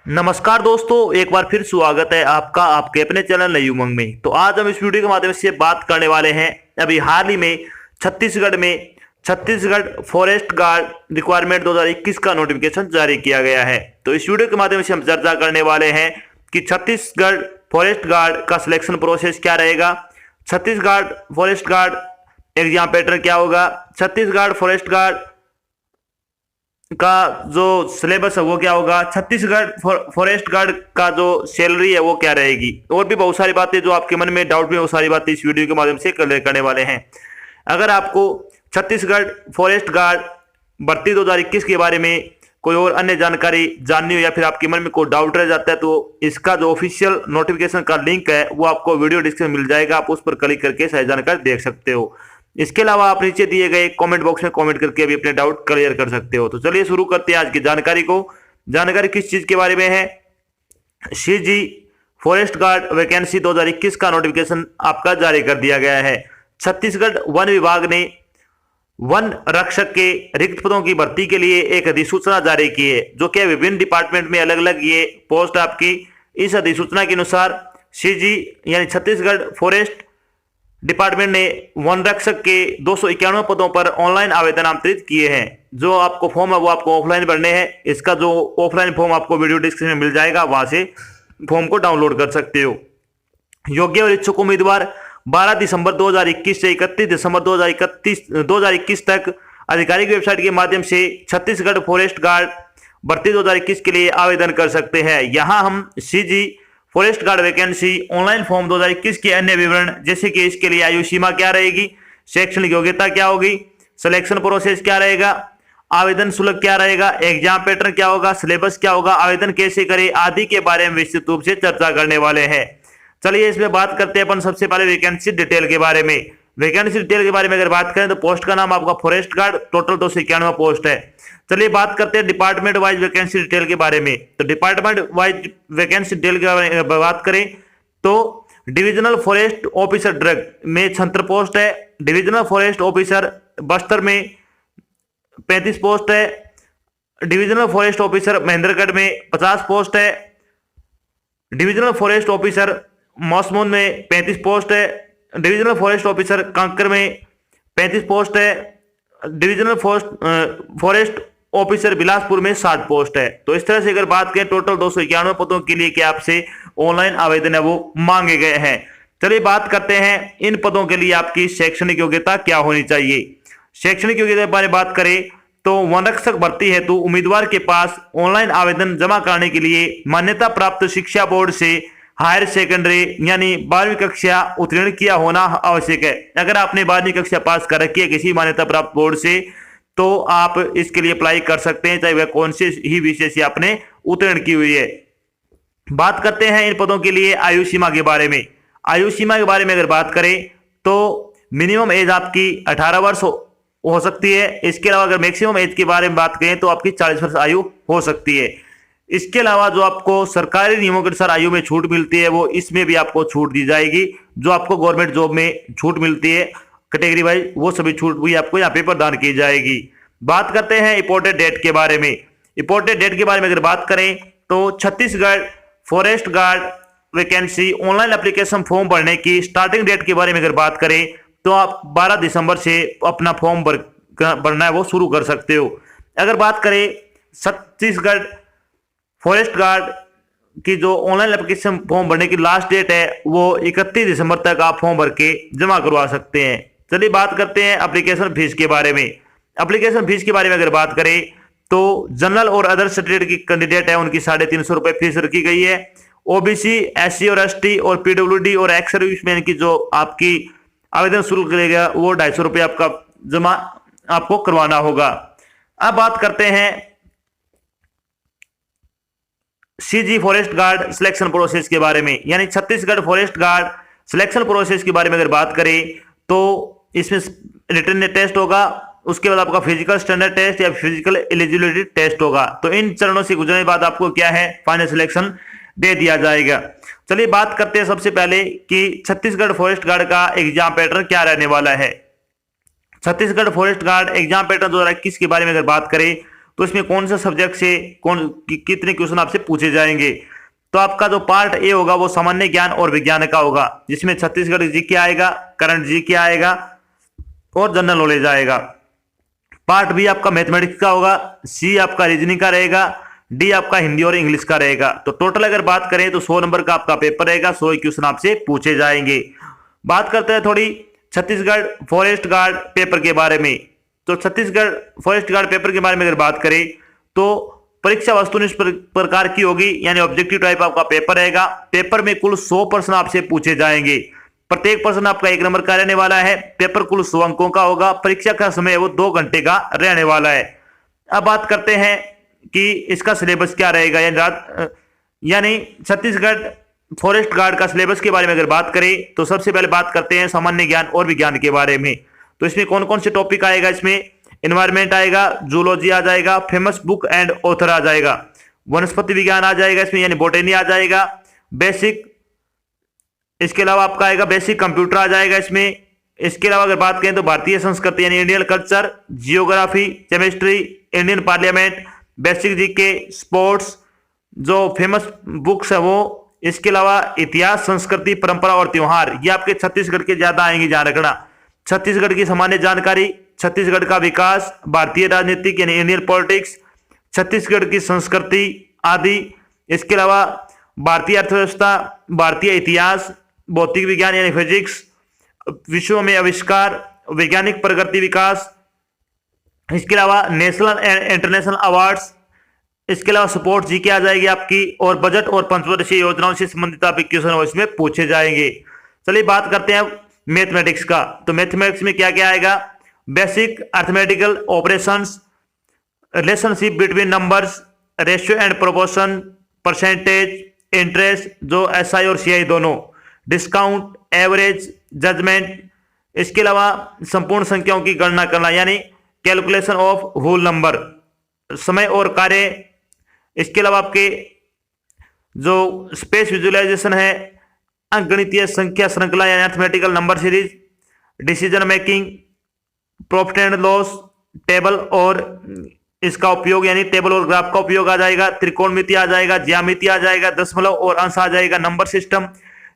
नमस्कार दोस्तों, एक बार फिर स्वागत है आपका आपके अपने चैनल नई उमंग में। तो आज हम इस वीडियो के माध्यम से बात करने वाले हैं अभी हाल ही में छत्तीसगढ़ में छत्तीसगढ़ फॉरेस्ट गार्ड रिक्वायरमेंट 2021 का नोटिफिकेशन जारी किया गया है। तो इस वीडियो के माध्यम से हम चर्चा करने वाले हैं कि छत्तीसगढ़ फॉरेस्ट गार्ड का सिलेक्शन प्रोसेस क्या रहेगा, Chhattisgarh forest guard exam pattern क्या होगा, छत्तीसगढ़ फॉरेस्ट गार्ड का जो सिलेबस है वो क्या होगा, छत्तीसगढ़ फॉरेस्ट गार्ड का जो सैलरी है वो क्या रहेगी, और भी बहुत सारी बातें जो आपके मन में डाउट में वो सारी बातें इस वीडियो के माध्यम से क्लियर करने वाले हैं। अगर आपको छत्तीसगढ़ फॉरेस्ट गार्ड भर्ती 2021 के बारे में कोई और अन्य जानकारी जाननी हो या फिर आपके मन में कोई डाउट रह जाता है तो इसका जो ऑफिशियल नोटिफिकेशन का लिंक है वो आपको वीडियो डिस्क्रिप्शन में मिल जाएगा, आप उस पर क्लिक करके सही जानकारी देख सकते हो। इसके अलावा आप नीचे दिए गए कमेंट बॉक्स में कमेंट करके भी अपने डाउट क्लियर कर सकते हो। तो चलिए शुरू करते हैं आज की जानकारी को। जानकारी किस चीज के बारे में है, सीजी फॉरेस्ट गार्ड वैकेंसी 2021 का नोटिफिकेशन आपका जारी कर दिया गया है। छत्तीसगढ़ वन विभाग ने वन रक्षक के रिक्त पदों की भर्ती के लिए एक अधिसूचना जारी की है, जो कि विभिन्न डिपार्टमेंट में अलग अलग ये पोस्ट आपकी। इस अधिसूचना के अनुसार सीजी यानी छत्तीसगढ़ फॉरेस्ट डिपार्टमेंट ने वन रक्षक के 291 पदों पर ऑनलाइन आवेदन आमंत्रित किए हैं। जो आपको फॉर्म है वो आपको ऑफलाइन भरने हैं। इसका जो ऑफलाइन फॉर्म आपको वीडियो डिस्क्रिप्शन में मिल जाएगा, वहां से फॉर्म को डाउनलोड कर सकते हो। योग्य और इच्छुक उम्मीदवार 12 दिसंबर 2021 से 31 दिसंबर 2021 तक आधिकारिक वेबसाइट के माध्यम से छत्तीसगढ़ फॉरेस्ट गार्ड भर्ती 2021 के लिए आवेदन कर सकते हैं। यहाँ हम CG forest guard vacancy, online form 2021 के अन्य विवरण, जैसे कि इसके लिए आयु सीमा क्या रहेगी, शैक्षणिक योग्यता क्या होगी, सिलेक्शन प्रोसेस क्या रहेगा, आवेदन शुल्क क्या रहेगा, एग्जाम पैटर्न क्या होगा, सिलेबस क्या होगा, आवेदन कैसे करें आदि के बारे में विस्तृत रूप से चर्चा करने वाले हैं। चलिए इसमें बात करते हैं अपन सबसे पहले वैकेंसी डिटेल के बारे में। वैकेंसी डिटेल के बारे में अगर बात करें तो पोस्ट का नाम आपका फॉरेस्ट गार्ड, टोटल 291 पोस्ट है। चलिए बात करते हैं डिपार्टमेंट वाइज वैकेंसी डिटेल के बारे में। तो डिपार्टमेंट वाइज वैकेंसी डिटेल के बारे में बात करें तो डिविजनल फॉरेस्ट ऑफिसर ड्रग में 76 पोस्ट है, डिविजनल फॉरेस्ट ऑफिसर बस्तर में 35 पोस्ट है, डिविजनल फॉरेस्ट ऑफिसर महेंद्रगढ़ में 50 पोस्ट है, डिविजनल फॉरेस्ट ऑफिसर मौसमोन में 35 पोस्ट है, डिविजनल फॉरेस्ट ऑफिसर कांकर में 35 पोस्ट है, डिविजनल फॉरेस्ट ऑफिसर बिलासपुर में 60 पोस्ट है। तो इस तरह से अगर बात करें टोटल 291 पदों के लिए कि आपसे ऑनलाइन आवेदन है वो मांगे गए हैं। चलिए बात करते हैं इन पदों के लिए आपकी शैक्षणिक योग्यता क्या होनी चाहिए। शैक्षणिक योग्यता के बारे में बात करें तो वन रक्षक भर्ती हेतु उम्मीदवार के पास ऑनलाइन आवेदन जमा करने के लिए मान्यता प्राप्त शिक्षा बोर्ड से हायर सेकेंडरी यानी 12वीं कक्षा उत्तीर्ण किया होना आवश्यक है। अगर आपने 12वीं कक्षा पास कर रखी है किसी मान्यता प्राप्त बोर्ड से तो आप इसके लिए अप्लाई कर सकते हैं, चाहे वह कौन से ही विषय से आपने उत्तीर्ण की हुई है। बात करते हैं इन पदों के लिए आयु सीमा के बारे में। आयु सीमा के बारे में अगर बात करें तो मिनिमम एज आपकी 18 वर्ष हो सकती है। इसके अलावा अगर मैक्सिमम एज के बारे में बात करें तो आपकी 40 वर्ष आयु हो सकती है। इसके अलावा जो आपको सरकारी नियमों के अनुसार आयु में छूट मिलती है वो इसमें भी आपको छूट दी जाएगी। जो आपको गवर्नमेंट जॉब में छूट मिलती है कैटेगरी वाइज वो सभी छूट भी आपको यहाँ पे प्रदान की जाएगी। बात करते हैं इंपोर्टेड डेट के बारे में। इंपोर्टेड डेट के बारे में अगर बात करें तो Chhattisgarh forest guard vacancy online application form भरने की स्टार्टिंग डेट के बारे में अगर बात करें तो आप 12 दिसंबर से अपना फॉर्म भरना है वो शुरू कर सकते हो। अगर बात करें छत्तीसगढ़ फॉरेस्ट गार्ड की जो ऑनलाइन एप्लीकेशन फॉर्म भरने की लास्ट डेट है वो 31 दिसंबर तक आप फॉर्म भर के जमा करवा सकते हैं। चलिए बात करते हैं एप्लीकेशन फीस के बारे में। एप्लीकेशन फीस के बारे में अगर बात करें तो जनरल और अदर स्टेट की कैंडिडेट है उनकी 350 रुपए फीस रखी गई है। ओबीसी, एससी और एसटी और पीडब्ल्यूडी और एक्स सर्विसमैन की जो आपकी आवेदन शुल्क लगेगा वो 250 रुपये आपका जमा आपको करवाना होगा। अब बात करते हैं CG forest guard selection process के बारे में, यानी Chhattisgarh forest guard selection process के बारे में अगर बात करें तो इसमें रिटन टेस्ट होगा, उसके बाद आपका फिजिकल स्टैंडर्ड टेस्ट या फिजिकल एलिजिबिलिटी टेस्ट होगा। तो इन चरणों से गुजरने के बाद आपको क्या है फाइनल सिलेक्शन दे दिया जाएगा। चलिए बात करते हैं सबसे पहले कि छत्तीसगढ़ फॉरेस्ट गार्ड का एग्जाम पैटर्न क्या रहने वाला है। Chhattisgarh forest guard exam pattern 2021 के बारे में अगर बात करें तो इसमें कौन सा सब्जेक्ट से कितने क्वेश्चन आपसे पूछे जाएंगे। तो आपका जो पार्ट ए होगा वो सामान्य ज्ञान और विज्ञान का होगा, जिसमें छत्तीसगढ़ जीके आएगा, करंट जीके आएगा और जनरल नॉलेज आएगा। पार्ट बी आपका मैथमेटिक्स का होगा, सी आपका रीजनिंग का रहेगा, डी आपका हिंदी और इंग्लिश का रहेगा। तो टोटल अगर बात करें तो 100 नंबर का आपका पेपर रहेगा, 100 क्वेश्चन आपसे पूछे जाएंगे। बात करते हैं थोड़ी छत्तीसगढ़ फॉरेस्ट गार्ड पेपर के बारे में। तो छत्तीसगढ़ फॉरेस्ट गार्ड पेपर के बारे में अगर बात करें तो परीक्षा वस्तुनिष्ठ प्रकार की होगी, यानी ऑब्जेक्टिव टाइप आपका पेपर रहेगा। पेपर में कुल 100 प्रश्न आपसे पूछे जाएंगे, प्रत्येक प्रश्न आपका 1 नंबर का रहने वाला है। पेपर कुल 100 अंकों का होगा, परीक्षा का समय वो 2 घंटे का रहने वाला है। अब बात करते हैं कि इसका सिलेबस क्या रहेगा, यानी छत्तीसगढ़ फॉरेस्ट गार्ड का सिलेबस के बारे में अगर बात करें तो सबसे पहले बात करते हैं सामान्य ज्ञान और विज्ञान के बारे में। तो इसमें कौन कौन से टॉपिक आएगा, इसमें एनवायरमेंट आएगा, जूलॉजी आ जाएगा, फेमस बुक एंड ऑथर आ जाएगा, वनस्पति विज्ञान आ जाएगा इसमें, यानी बोटेनी आ जाएगा, बेसिक, इसके अलावा आपका आएगा बेसिक कंप्यूटर आ जाएगा इसमें। इसके अलावा अगर बात करें तो भारतीय संस्कृति यानी Indian culture, geography, chemistry, Indian parliament, basic GK, sports, जो फेमस बुक्स है वो। इसके अलावा इतिहास, संस्कृति, परंपरा और त्योहार, ये आपके छत्तीसगढ़ के ज्यादा आएंगे, ध्यान रखना। छत्तीसगढ़ की सामान्य जानकारी, छत्तीसगढ़ का विकास, भारतीय राजनीतिक यानी इंडियन पॉलिटिक्स, छत्तीसगढ़ की संस्कृति आदि। इसके अलावा भारतीय अर्थव्यवस्था, भारतीय इतिहास, भौतिक विज्ञान यानी फिजिक्स, विश्व में आविष्कार, वैज्ञानिक प्रगति विकास। इसके अलावा नेशनल एंड इंटरनेशनल अवार्ड्स। इसके अलावा स्पोर्ट्स जीके आ जाएगी आपकी, और बजट और पंचवर्षीय योजनाओं से संबंधित आप क्वेश्चन इसमें पूछे जाएंगे। चलिए बात करते हैं मैथमेटिक्स का। तो मैथमेटिक्स में क्या क्या आएगा, basic arithmetical operations, relationship between numbers, ratio and proportion, percentage, interest जो एसआई और सीआई दोनों, डिस्काउंट, एवरेज, जजमेंट। इसके अलावा संपूर्ण संख्याओं की गणना करना यानी कैलकुलेशन ऑफ होल नंबर, समय और कार्य। इसके अलावा आपके जो स्पेस विजुअलाइजेशन है, अंकगणितीय संख्या श्रृंखला यानी arithmetical number series, decision making, profit and loss, table और इसका उपयोग यानी टेबल और ग्राफ का उपयोग आ जाएगा, त्रिकोणमिति आ जाएगा, ज्यामिति आ जाएगा, दशमलव और अंश आ जाएगा, नंबर सिस्टम,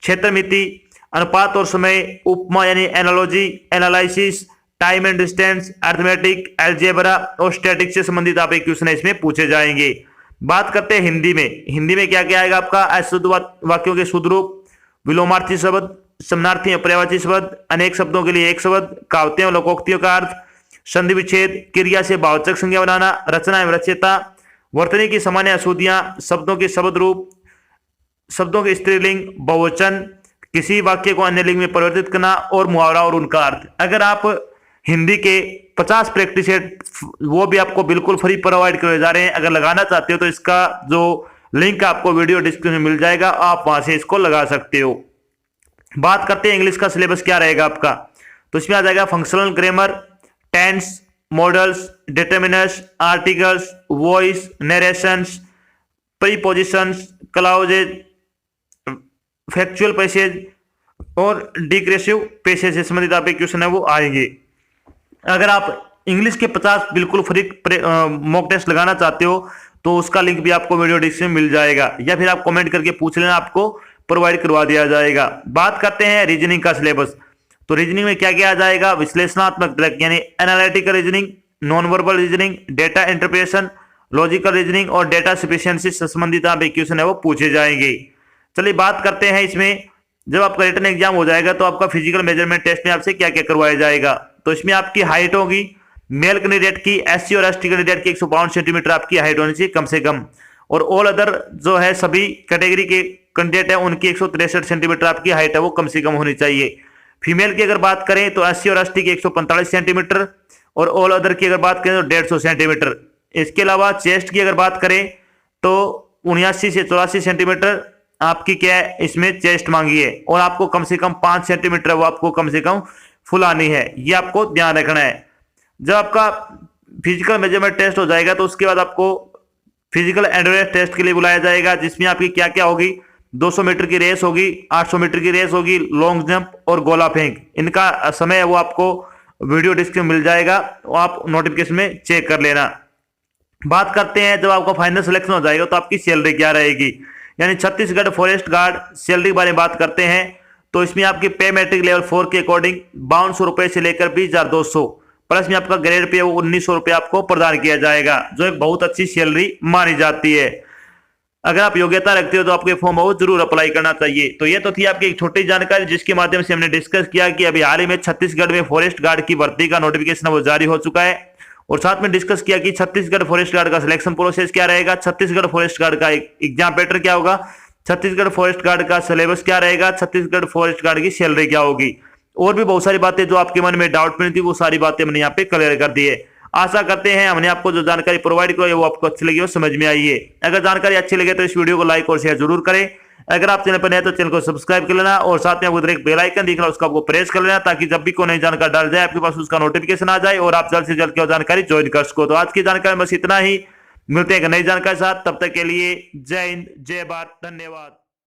क्षेत्रमिति, अनुपात और समय, उपमा यानी analogy, analysis, time and distance, arithmetic, algebra और स्टैटिक्स से संबंधित आप एक क्वेश्चन इसमें पूछे जाएंगे। बात करते हैं हिंदी में। हिंदी में क्या क्या आएगा आपका, अशुद्ध वाक्यों के शुद्ध रूप, विलोमार्थी शब्द, समानार्थी पर्यायवाची शब्द, अनेक शब्दों के लिए एक शब्द, कहावतें और लोकोक्तियों का अर्थ, संधि विच्छेद, क्रिया से भाववाचक संज्ञा बनाना, रचना एवं रचयिता, वर्तनी की सामान्य अशुद्धियां, शब्दों के शब्द रूप, शब्दों के स्त्रीलिंग, बहुवचन, किसी वाक्य को अन्य लिंग में परिवर्तित करना और मुहावरा और उनका अर्थ। अगर आप हिंदी के 50 प्रैक्टिस सेट वो भी आपको बिल्कुल फ्री प्रोवाइड करे जा रहे हैं, अगर लगाना चाहते हो तो इसका जो लिंक आपको वीडियो डिस्क्रिप्शन में मिल जाएगा, आप वहां से इसको लगा सकते हो। बात करते हैं इंग्लिश का सिलेबस क्या रहेगा आपका। तो इसमें आ जाएगा functional grammar, tense, modals, determiners, articles, voice, narrations, prepositions, clauses, factual passage और डिग्रेसिव पैसेज से संबंधित आप क्वेश्चन है वो आएंगे। अगर आप इंग्लिश के 50 बिल्कुल फ्री मॉक टेस्ट लगाना चाहते हो तो उसका लिंक भी आपको वीडियो डिस्क्रिप्शन में मिल जाएगा, या फिर आप कमेंट करके पूछ लेना, आपको प्रोवाइड करवा दिया जाएगा। बात करते हैं रीजनिंग का सिलेबस। तो रीजनिंग में क्या क्या आ जाएगा, विश्लेषणात्मक तर्क यानी analytical reasoning, non verbal reasoning, data interpretation, logical reasoning और डेटा सफिशिएंसी से संबंधित आप क्वेश्चन है वो पूछे जाएंगे। चलिए बात करते हैं इसमें जब आपका रिटन एग्जाम हो जाएगा तो आपका फिजिकल मेजरमेंट टेस्ट में आपसे क्या क्या करवाया जाएगा। तो इसमें आपकी हाइट होगी, मेल कैंडिडेट की, एससी और एसटी कैंडिडेट की 152 सेंटीमीटर आपकी हाइट होनी चाहिए कम से कम, और ऑल अदर जो है सभी कैटेगरी के कैंडिडेट है उनकी 163 सेंटीमीटर आपकी हाइट है वो कम से कम होनी चाहिए। फीमेल की अगर बात करें तो एससी और एसटी की 145 सेंटीमीटर और ऑल अदर की अगर बात करें तो 150 सेंटीमीटर। इसके अलावा चेस्ट की अगर बात करें तो 79 से 84 सेंटीमीटर आपकी क्या है इसमें चेस्ट मांगी है, और आपको कम से कम 5 सेंटीमीटर वो आपको कम से कम फुलानी है, ये आपको ध्यान रखना है। जब आपका फिजिकल मेजरमेंट टेस्ट हो जाएगा तो उसके बाद आपको फिजिकल एंड्योरेंस टेस्ट के लिए बुलाया जाएगा, जिसमें आपकी क्या क्या होगी, 200 मीटर की रेस होगी, 800 मीटर की रेस होगी, लॉन्ग जंप और गोला फेंक। इनका समय वो आपको वीडियो डिस्क्रिप्शन मिल जाएगा, तो आप नोटिफिकेशन में चेक कर लेना। बात करते हैं जब आपका फाइनल सिलेक्शन हो जाएगा तो आपकी सैलरी क्या रहेगी, यानी छत्तीसगढ़ फॉरेस्ट गार्ड सैलरी के बारे में बात करते हैं। तो इसमें आपकी पे मैट्रिक लेवल 4 के अकॉर्डिंग 5200 रुपए से लेकर 20,200 प्लस में आपका ग्रेड पे वो 1900 रुपए आपको प्रदान किया जाएगा, जो एक बहुत अच्छी सैलरी मानी जाती है। अगर आप योग्यता रखते हो तो आपके फॉर्म को जरूर अप्लाई करना चाहिए। तो ये तो थी आपकी एक छोटी जानकारी जिसके माध्यम से हमने डिस्कस किया कि अभी हाल ही में छत्तीसगढ़ में फॉरेस्ट गार्ड की भर्ती का नोटिफिकेशन वो जारी हो चुका है, और साथ में डिस्कस किया कि छत्तीसगढ़ फॉरेस्ट गार्ड का सिलेक्शन प्रोसेस क्या रहेगा, छत्तीसगढ़ फॉरेस्ट गार्ड का एग्जाम पैटर्न क्या होगा, छत्तीसगढ़ फॉरेस्ट गार्ड का सिलेबस क्या रहेगा, छत्तीसगढ़ फॉरेस्ट गार्ड की सैलरी क्या होगी, और भी बहुत सारी बातें जो आपके मन में डाउट में थी वो सारी बातें हमने यहाँ पे क्लियर कर दी है। आशा करते हैं हमने आपको जो जानकारी प्रोवाइड की वो आपको अच्छी लगी हो, समझ में आई है। अगर जानकारी अच्छी लगे तो इस वीडियो को लाइक और शेयर जरूर करें। अगर आप चैनल पर नए तो चैनल को सब्सक्राइब कर लेना, और साथ में उधर एक बेल आइकन दिख रहा है उसको आपको प्रेस कर लेना, ताकि जब भी कोई नई जानकारी डाल जाए आपके पास उसका नोटिफिकेशन आ जाए और आप जल्द से जल्द की जानकारी ज्वाइन कर सको। तो आज की जानकारी बस इतना ही, मिलते हैं एक नई जानकारी के साथ, तब तक के लिए जय हिंद, जय भारत, धन्यवाद।